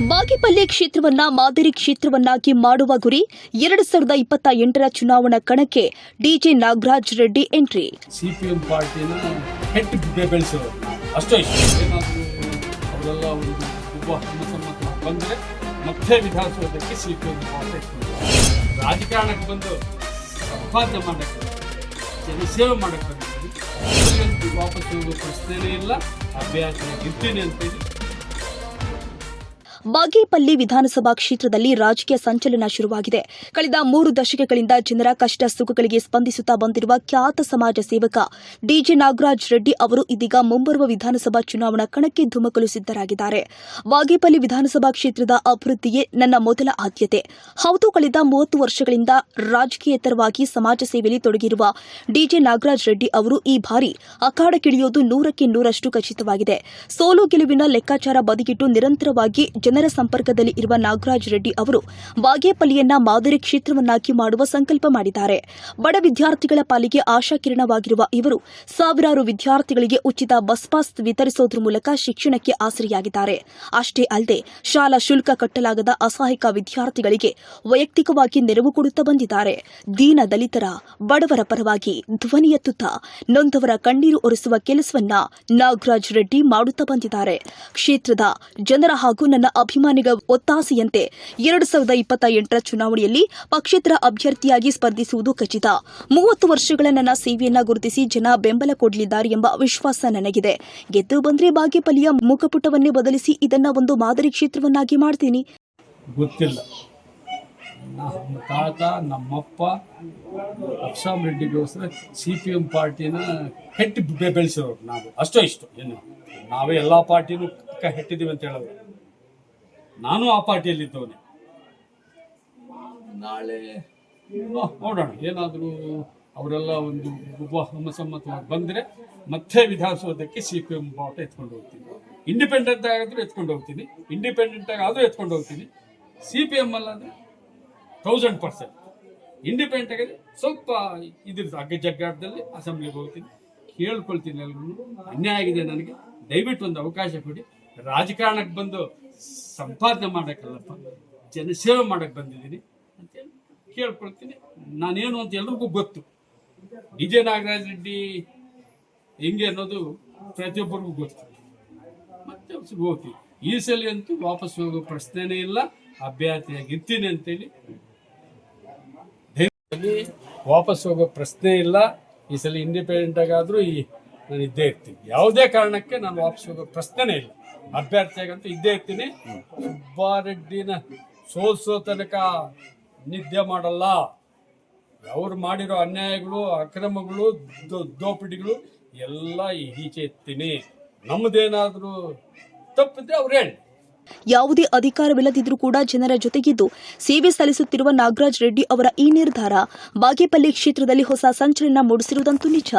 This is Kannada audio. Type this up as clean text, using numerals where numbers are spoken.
ಬಾಗೇಪಲ್ಲಿ ಕ್ಷೇತ್ರವನ್ನ ಮಾದರಿ ಕ್ಷೇತ್ರವನ್ನಾಗಿ ಮಾಡುವ ಗುರಿ 2028ರ ಚುನಾವಣಾ ಕಣಕ್ಕೆ ಡಿಜೆ ನಾಗರಾಜ್ ರೆಡ್ಡಿ ಎಂಟ್ರಿ. ಸಿಪಿಎಂ ಪಾರ್ಟಿನ ಹೆಡ್ ಬೆಳೆಸೋರು ಅಷ್ಟೇ ಏನಾದರೂ ಅವರೆಲ್ಲ ಒಂದು ಬಂದರೆ ಮತ್ತೆ ವಿಧಾನಸೌಧಕ್ಕೆ ಸಿಪಿಎಂ ಪಾರ್ಟಿ ರಾಜಕಾರಣಕ್ಕೆ ಬಂದು ಸಂಪಾದನೆ ಮಾಡಕ್ಕೆ ಜನಸೇವೆ ಮಾಡಕ್ಕೆ ವಾಪಸ್ ಹೋಗೋ ಪ್ರಶ್ನೆನೇ ಇಲ್ಲ. ಅಭ್ಯರ್ಥಿ ಗೆಲ್ತೀನಿ ಅಂತ ಹೇಳಿ ಬಾಗೇಪಲ್ಲಿ ವಿಧಾನಸಭಾ ಕ್ಷೇತ್ರದಲ್ಲಿ ರಾಜಕೀಯ ಸಂಚಲನ ಶುರುವಾಗಿದೆ. ಕಳೆದ 3 ದಶಕಗಳಿಂದ ಜನರ ಕಷ್ಟ ಸುಖಗಳಿಗೆ ಸ್ಪಂದಿಸುತ್ತಾ ಬಂದಿರುವ ಖ್ಯಾತ ಸಮಾಜ ಸೇವಕ ಡಿಜೆ ನಾಗರಾಜ್ ರೆಡ್ಡಿ ಅವರು ಇದೀಗ ಮುಂಬರುವ ವಿಧಾನಸಭಾ ಚುನಾವಣಾ ಕಣಕ್ಕೆ ಧುಮುಕಲು ಸಿದ್ದರಾಗಿದ್ದಾರೆ. ಬಾಗೇಪಲ್ಲಿ ವಿಧಾನಸಭಾ ಕ್ಷೇತ್ರದ ಅಭಿವೃದ್ಧಿಯೇ ನನ್ನ ಮೊದಲ ಆದ್ಯತೆ. ಹೌದು, ಕಳೆದ 30 ವರ್ಷಗಳಿಂದ ರಾಜಕೀಯೇತರವಾಗಿ ಸಮಾಜ ಸೇವೆಯಲ್ಲಿ ತೊಡಗಿರುವ ಡಿಜೆ ನಾಗರಾಜ್ ರೆಡ್ಡಿ ಅವರು ಈ ಬಾರಿ ಅಖಾಡಕ್ಕಿಳಿಯೋದು 100ಕ್ಕೆ 100ರಷ್ಟು ಖಚಿತವಾಗಿದೆ. ಸೋಲು ಗೆಲುವಿನ ಲೆಕ್ಕಾಚಾರ ಬದಿಗಿಟ್ಟು ನಿರಂತರವಾಗಿ ಜನರ ಸಂಪರ್ಕದಲ್ಲಿ ಇರುವ ನಾಗರಾಜ್ ರೆಡ್ಡಿ ಅವರು ಬಾಗೇಪಲ್ಲಿಯನ್ನ ಮಾದರಿ ಕ್ಷೇತ್ರವನ್ನಾಗಿ ಮಾಡುವ ಸಂಕಲ್ಪ ಮಾಡಿದ್ದಾರೆ. ಬಡ ವಿದ್ಯಾರ್ಥಿಗಳ ಪಾಲಿಗೆ ಆಶಾಕಿರಣವಾಗಿರುವ ಇವರು ಸಾವಿರಾರು ವಿದ್ಯಾರ್ಥಿಗಳಿಗೆ ಉಚಿತ ಬಸ್ ಪಾಸ್ ವಿತರಿಸುವುದರ ಮೂಲಕ ಶಿಕ್ಷಣಕ್ಕೆ ಆಸರೆಯಾಗಿದ್ದಾರೆ. ಅಷ್ಟೇ ಅಲ್ಲದೆ ಶಾಲಾ ಶುಲ್ಕ ಕಟ್ಟಲಾಗದ ಅಸಹಾಯಕ ವಿದ್ಯಾರ್ಥಿಗಳಿಗೆ ವೈಯಕ್ತಿಕವಾಗಿ ನೆರವು ಕೊಡುತ್ತಾ ಬಂದಿದ್ದಾರೆ. ದೀನ ದಲಿತರ ಬಡವರ ಪರವಾಗಿ ಧ್ವನಿ ಎತ್ತುತ್ತಾ ನೊಂದವರ ಕಣ್ಣೀರು ಒರೆಸುವ ಕೆಲಸವನ್ನ ನಾಗರಾಜ್ ರೆಡ್ಡಿ ಮಾಡುತ್ತಾ ಬಂದಿದ್ದಾರೆ. ಕ್ಷೇತ್ರದ ಜನರ ಹಾಗೂ ನನ್ನ ಅಭಿಮಾನಿಗಳ ಒತ್ತಾಸೆಯಂತೆ 2028ರ ಚುನಾವಣೆಯಲ್ಲಿ ಪಕ್ಷೇತರ ಅಭ್ಯರ್ಥಿಯಾಗಿ ಸ್ಪರ್ಧಿಸುವುದು ಖಚಿತ. 30 ವರ್ಷಗಳ ನನ್ನ ಸೇವೆಯನ್ನ ಗುರುತಿಸಿ ಜನ ಬೆಂಬಲ ಕೊಡಲಿದ್ದಾರೆ ಎಂಬ ವಿಶ್ವಾಸ ನನಗಿದೆ. ಗೆದ್ದು ಬಂದ್ರೆ ಬಾಗೇಪಲ್ಲಿಯ ಮುಖಪುಟವನ್ನೇ ಬದಲಿಸಿ ಇದನ್ನ ಒಂದು ಮಾದರಿ ಕ್ಷೇತ್ರವನ್ನಾಗಿ ಮಾಡ್ತೀನಿ. ಗೊತ್ತಿಲ್ಲ, ನಮ್ಮ ತಾತ ನಮ್ಮಪ್ಪ ಅಕ್ಷಾಮ್ ರೆಡ್ಡಿಗೋಸ್ಕರ ಸಿಪಿಎಂ ಪಾರ್ಟಿನ ಹೆಟ್ ಬೆಳೆಸೋರು ನಾವು ಅಷ್ಟೋ ಇಷ್ಟು ಏನು ನಾವೇ ಎಲ್ಲ ಪಾರ್ಟಿನೂ ಹೆಟ್ಟಿದ್ದೀವಿ ಅಂತ ಹೇಳೋದು. ನಾನು ಆ ಪಾರ್ಟಿಯಲ್ಲಿದ್ದವನೇ. ನಾಳೆ ನೋಡೋಣ, ಏನಾದರೂ ಅವರೆಲ್ಲ ಒಂದು ಸಮಸಮ್ಮತವಾಗಿ ಬಂದರೆ ಮತ್ತೆ ವಿಧಾನಸೌಧಕ್ಕೆ ಸಿಪಿಎಂ ಪಾರ್ಟಿ ಎತ್ಕೊಂಡು ಹೋಗ್ತೀನಿ. ಇಂಡಿಪೆಂಡೆಂಟ್ ಆಗಾದರೂ ಎತ್ಕೊಂಡು ಹೋಗ್ತೀನಿ, ಇಂಡಿಪೆಂಡೆಂಟ್ ಆದರೂ ಎತ್ಕೊಂಡು ಹೋಗ್ತೀನಿ. ಸಿಪಿಎಂ ಅಲ್ಲಾದರೆ 1000%. ಇಂಡಿಪೆಂಡೆಂಟ್ ಆಗಿದ್ರೆ ಸ್ವಲ್ಪ ಇದ್ರದ್ದು ಜಗ್ಗಾಟದಲ್ಲಿ ಅಸೆಂಬ್ಲಿಗೆ ಹೋಗ್ತೀನಿ. ಕೇಳ್ಕೊಳ್ತೀನಿ, ಎಲ್ಲರೂ ಅನ್ಯಾಯ ಆಗಿದೆ ನನಗೆ, ದಯವಿಟ್ಟು ಒಂದು ಅವಕಾಶ ಕೊಡಿ. ರಾಜಕಾರಣಕ್ಕೆ ಬಂದು ಸಂಪಾದನೆ ಮಾಡೋಕ್ಕಲ್ಲಪ್ಪ, ಜನಸೇವೆ ಮಾಡೋಕ್ಕೆ ಬಂದಿದ್ದೀನಿ ಅಂತೇಳಿ ಕೇಳ್ಕೊಳ್ತೀನಿ. ನಾನೇನು ಅಂತ ಎಲ್ರಿಗೂ ಗೊತ್ತು. ಡಿಜೆ ನಾಗರಾಜ್ ರೆಡ್ಡಿ ಹೆಂಗೆ ಅನ್ನೋದು ಪ್ರತಿಯೊಬ್ಬರಿಗೂ ಗೊತ್ತು. ಮತ್ತೆ ಹೋಗ್ತೀನಿ. ಈ ಸಲ ಅಂತೂ ವಾಪಸ್ ಹೋಗೋ ಪ್ರಶ್ನೆನೇ ಇಲ್ಲ. ಅಭ್ಯರ್ಥಿಯಾಗಿ ಇರ್ತೀನಿ ಅಂತೇಳಿ ವಾಪಸ್ ಹೋಗೋ ಪ್ರಶ್ನೆ ಇಲ್ಲ. ಈ ಸಲ ಇಂಡಿಪೆಂಡೆಂಟ್ ಆಗಾದರೂ ನಾನು ಇದ್ದೇ ಇರ್ತೀನಿ. ಯಾವುದೇ ಕಾರಣಕ್ಕೆ ನಾನು ವಾಪಸ್ ಹೋಗೋ ಪ್ರಶ್ನೆನೇ ಇಲ್ಲ. ಅಭ್ಯರ್ಥಿಯಾಗಂತೂ ಇದ್ದೇ ಇರ್ತೀನಿ. ಸುಬ್ಬಾರೆಡ್ಡಿನ ಸೋಲ್ಸೋ ತನಕ ನಿದ್ದೆ ಮಾಡಲ್ಲ. ಅವ್ರು ಮಾಡಿರೋ ಅನ್ಯಾಯಗಳು, ಅಕ್ರಮಗಳು, ದೋಪಿಡಿಗಳು ಎಲ್ಲ ಈಚೆ ಎತ್ತೀನಿ. ನಮ್ಮದೇನಾದರೂ ತಪ್ಪಿದ್ರೆ ಅವ್ರು ಹೇಳಿ. ಯಾವುದೇ ಅಧಿಕಾರವಿಲ್ಲದಿದ್ರೂ ಕೂಡ ಜನರ ಜೊತೆಗಿದ್ದು ಸೇವೆ ಸಲ್ಲಿಸುತ್ತಿರುವ ನಾಗರಾಜ್ ರೆಡ್ಡಿ ಅವರ ಈ ನಿರ್ಧಾರ ಬಾಗೇಪಲ್ಲಿ ಕ್ಷೇತ್ರದಲ್ಲಿ ಹೊಸ ಸಂಚಲನ ಮೂಡಿಸಿರುವುದಂತೂ ನಿಜ.